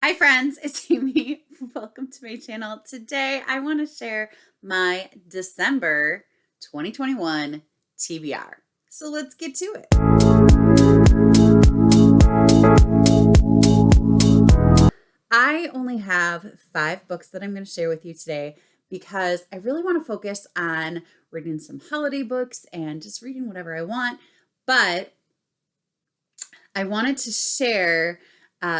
Hi friends, it's Amy. Welcome to my channel. Today I want to share my December 2021 TBR. So let's get to it. I only have 5 books that I'm going to share with you today because I really want to focus on reading some holiday books and just reading whatever I want. But I wanted to share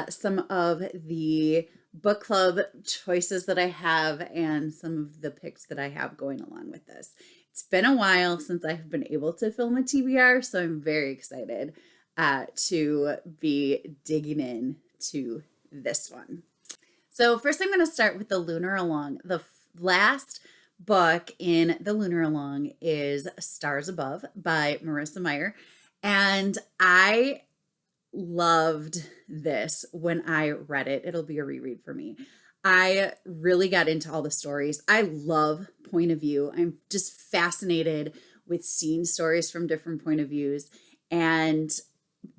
some of the book club choices that I have and some of the picks that I have going along with this. It's been a while since I've been able to film a TBR, so I'm very excited to be digging in to this one. So first I'm going to start with the Lunar Along. The last book in the Lunar Along is Stars Above by Marissa Meyer. And I loved this when I read it. It'll be a reread for me. I really got into all the stories. I love point of view. I'm just fascinated with seeing stories from different point of views. And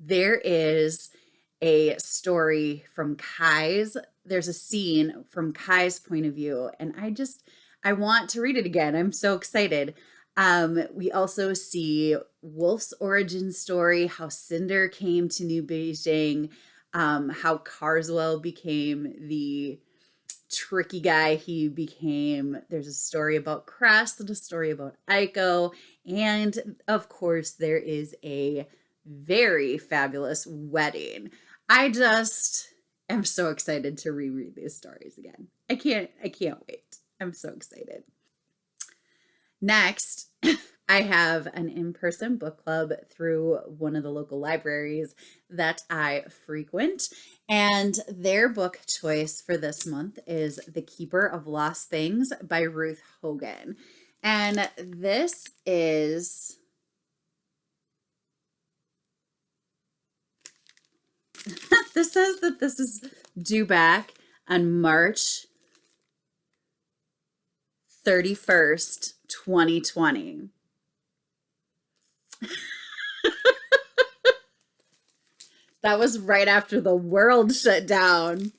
there is a story from Kai's. There's a scene from Kai's point of view. And I want to read it again. I'm so excited. We also see Wolf's origin story, how Cinder came to New Beijing, how Carswell became the tricky guy he became. There's a story about Crest and a story about Aiko. And of course, there is a very fabulous wedding. I just am so excited to reread these stories again. I can't wait. I'm so excited. Next, I have an in-person book club through one of the local libraries that I frequent, and their book choice for this month is The Keeper of Lost Things by Ruth Hogan. And this says that this is due back on March 31st, 2020. That was right after the world shut down.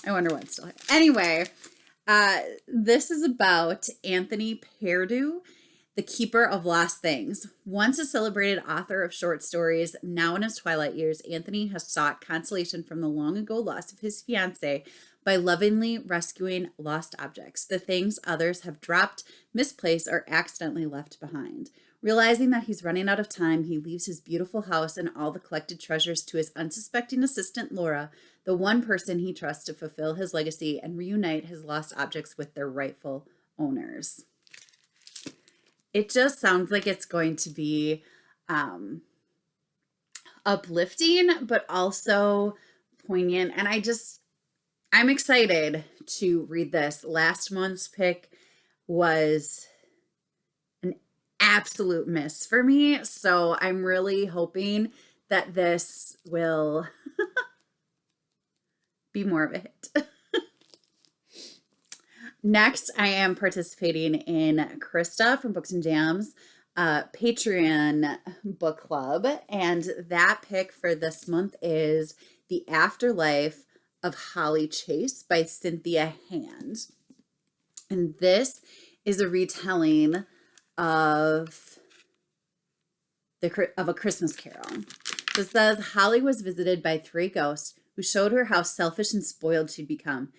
I wonder what's still here. Anyway, this is about Anthony Perdue, the keeper of lost things. Once a celebrated author of short stories, now in his twilight years, Anthony has sought consolation from the long ago loss of his fiancée by lovingly rescuing lost objects, the things others have dropped, misplaced, or accidentally left behind. Realizing that he's running out of time, he leaves his beautiful house and all the collected treasures to his unsuspecting assistant, Laura, the one person he trusts to fulfill his legacy and reunite his lost objects with their rightful owners. It just sounds like it's going to be uplifting, but also poignant. And I'm excited to read this. Last month's pick was an absolute miss for me. So I'm really hoping that this will be more of a hit. Next, I am participating in Krista from Books and Jams Patreon book club. And that pick for this month is The Afterlife of Holly Chase by Cynthia Hand. And this is a retelling of a Christmas Carol. So it says, Holly was visited by 3 ghosts who showed her how selfish and spoiled she'd become.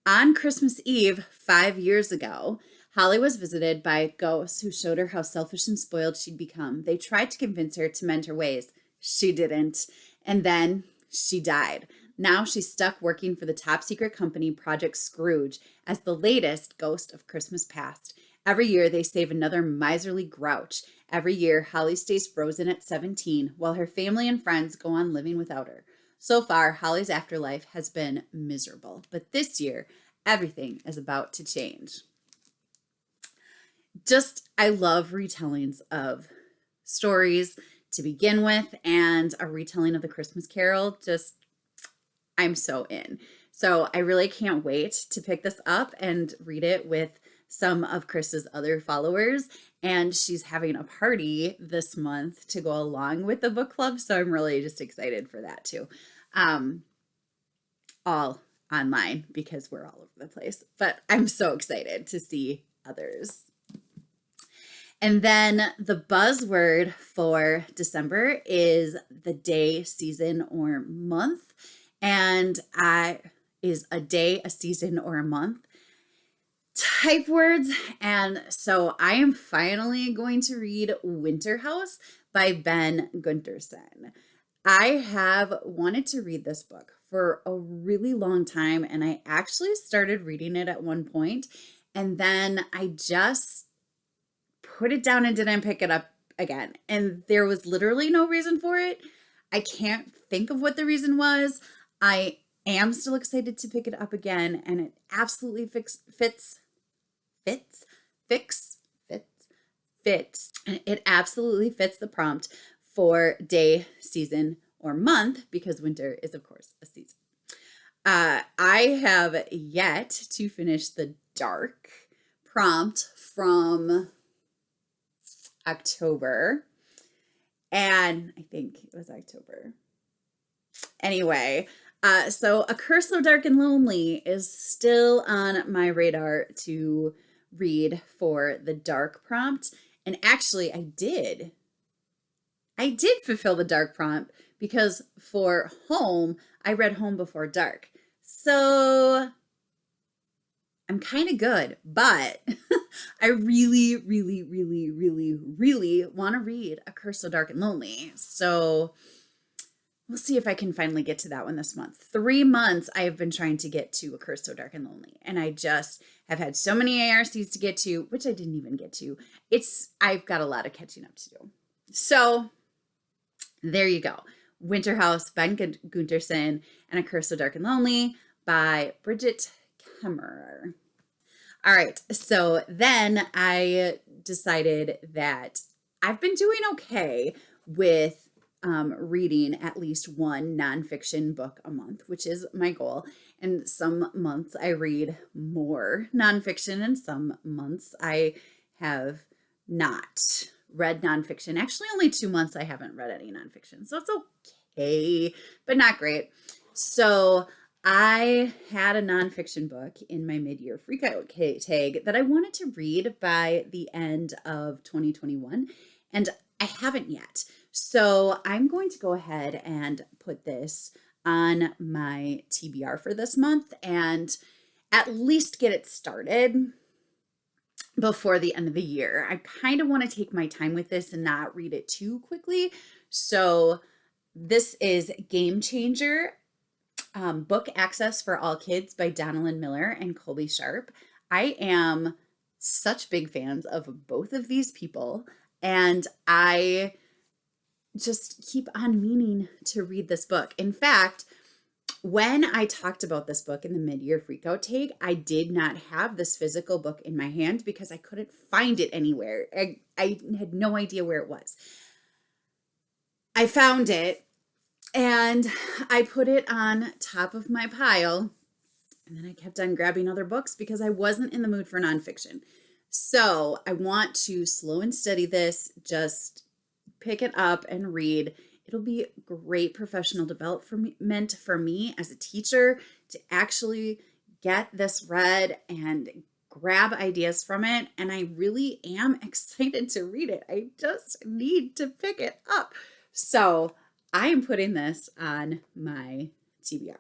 On Christmas Eve 5 years ago, Holly was visited by ghosts who showed her how selfish and spoiled she'd become. They tried to convince her to mend her ways. She didn't. And then she died. Now she's stuck working for the top secret company Project Scrooge as the latest ghost of Christmas past. Every year they save another miserly grouch. Every year Holly stays frozen at 17 while her family and friends go on living without her. So far, Holly's afterlife has been miserable, but this year everything is about to change. I love retellings of stories to begin with, and a retelling of the Christmas Carol. I'm so in. So I really can't wait to pick this up and read it with some of Chris's other followers. and she's having a party this month to go along with the book club. So I'm really just excited for that too. All online because we're all over the place, but I'm so excited to see others. And then the buzzword for December is the day, season, or month. And is a day, a season, or a month type words. And so I am finally going to read Winterhouse by Ben Guterson. I have wanted to read this book for a really long time, and I actually started reading it at one point, and then I just put it down and didn't pick it up again. And there was literally no reason for it. I can't think of what the reason was. I am still excited to pick it up again, and it absolutely fits. It absolutely fits the prompt for day, season, or month, because winter is, of course, a season. I have yet to finish the dark prompt from October, and I think it was October. Anyway, so A Curse So Dark and Lonely is still on my radar to read for the dark prompt. And actually, I did fulfill the dark prompt, because for home, I read Home Before Dark. So I'm kind of good, but I really, really, really, really, really want to read A Curse So Dark and Lonely. So we'll see if I can finally get to that one this month. 3 months I have been trying to get to A Curse So Dark and Lonely, and I just have had so many ARCs to get to, which I didn't even get to. I've got a lot of catching up to do. So there you go. Winterhouse, Ben Guterson, and A Curse So Dark and Lonely by Brigid, Kemmerer. All right, so then I decided that I've been doing okay with reading at least one nonfiction book a month, which is my goal. And some months I read more nonfiction, and some months I have not read nonfiction. Actually, only 2 months I haven't read any nonfiction, so it's okay, but not great. So I had a nonfiction book in my mid-year freakout tag that I wanted to read by the end of 2021, and I haven't yet. So I'm going to go ahead and put this on my TBR for this month and at least get it started before the end of the year. I kind of want to take my time with this and not read it too quickly. So this is Game Changer, Book Access for All Kids by Donalyn Miller and Colby Sharp. I am such big fans of both of these people, and I just keep on meaning to read this book. In fact, when I talked about this book in the mid-year freakout take, I did not have this physical book in my hand because I couldn't find it anywhere. I had no idea where it was. I found it and I put it on top of my pile, and then I kept on grabbing other books because I wasn't in the mood for nonfiction. So I want to slow and steady this, just pick it up and read. It'll be great professional development for me as a teacher to actually get this read and grab ideas from it. And I really am excited to read it. I just need to pick it up. So I am putting this on my TBR.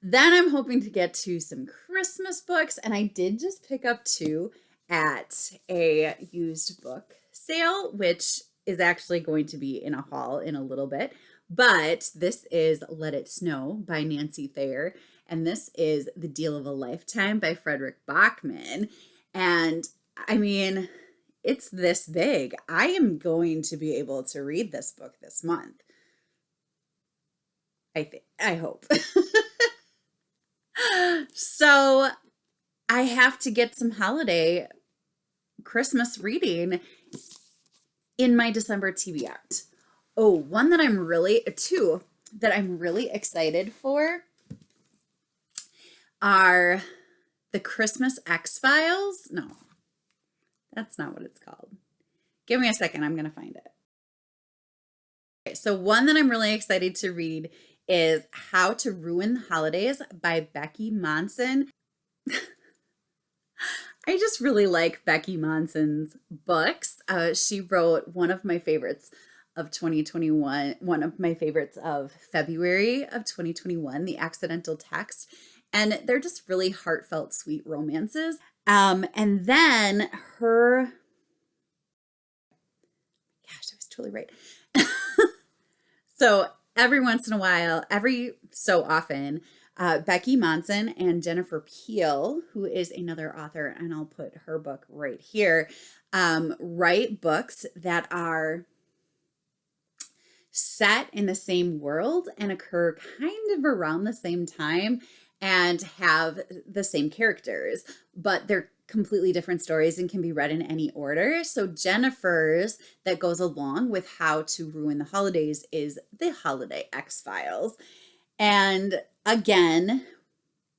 Then I'm hoping to get to some Christmas books, and I did just pick up 2 at a used book sale, which is actually going to be in a haul in a little bit. But this is Let It Snow by Nancy Thayer, and this is The Deal of a Lifetime by Fredrick Backman. And I mean, it's this big. I am going to be able to read this book this month. I hope. So I have to get some holiday Christmas reading in my December TBR. Oh, two that I'm really excited for are the Christmas X-Files. No, That's not what it's called. Give me a second. I'm going to find it. Okay, so one that I'm really excited to read is How to Ruin the Holidays by Becky Monson. I just really like Becky Monson's books. She wrote one of my favorites of 2021, one of my favorites of February of 2021, The Accidental Text. And they're just really heartfelt, sweet romances. And then her, gosh, I was totally right. So every once in a while, every so often, Becky Monson and Jennifer Peel, who is another author, and I'll put her book right here, write books that are set in the same world and occur kind of around the same time and have the same characters, but they're completely different stories and can be read in any order. So Jennifer's that goes along with How to Ruin the Holidays is The Holiday X-Files. And again,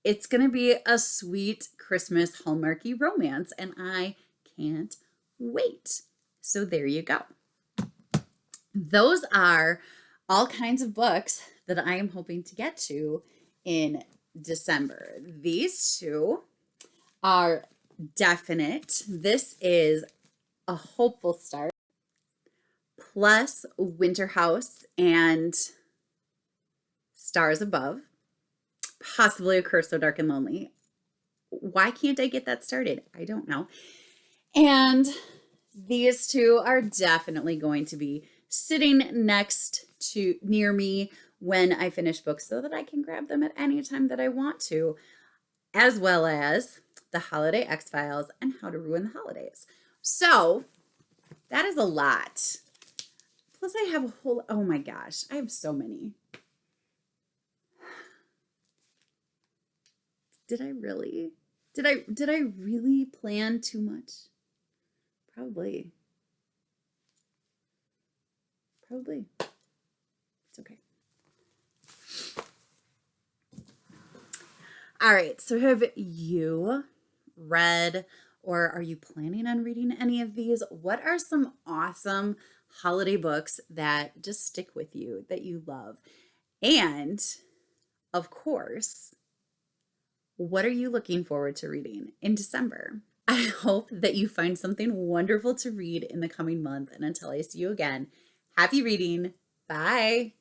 it's going to be a sweet Christmas Hallmarky romance, and I can't wait. So there you go. Those are all kinds of books that I am hoping to get to in December. These two are definite. This is a hopeful start. Plus Winterhouse and Stars Above. Possibly A Curse So Dark and Lonely. Why can't I get that started? I don't know. And these two are definitely going to be sitting near me when I finish books so that I can grab them at any time that I want to, as well as The Holiday X-Files and How to Ruin the Holidays. So that is a lot. Plus I have a whole, oh my gosh, I have so many. Did I really plan too much? Probably. It's okay. All right. So have you read or are you planning on reading any of these? What are some awesome holiday books that just stick with you, that you love? And of course, what are you looking forward to reading in December? I hope that you find something wonderful to read in the coming month. And until I see you again, happy reading. Bye.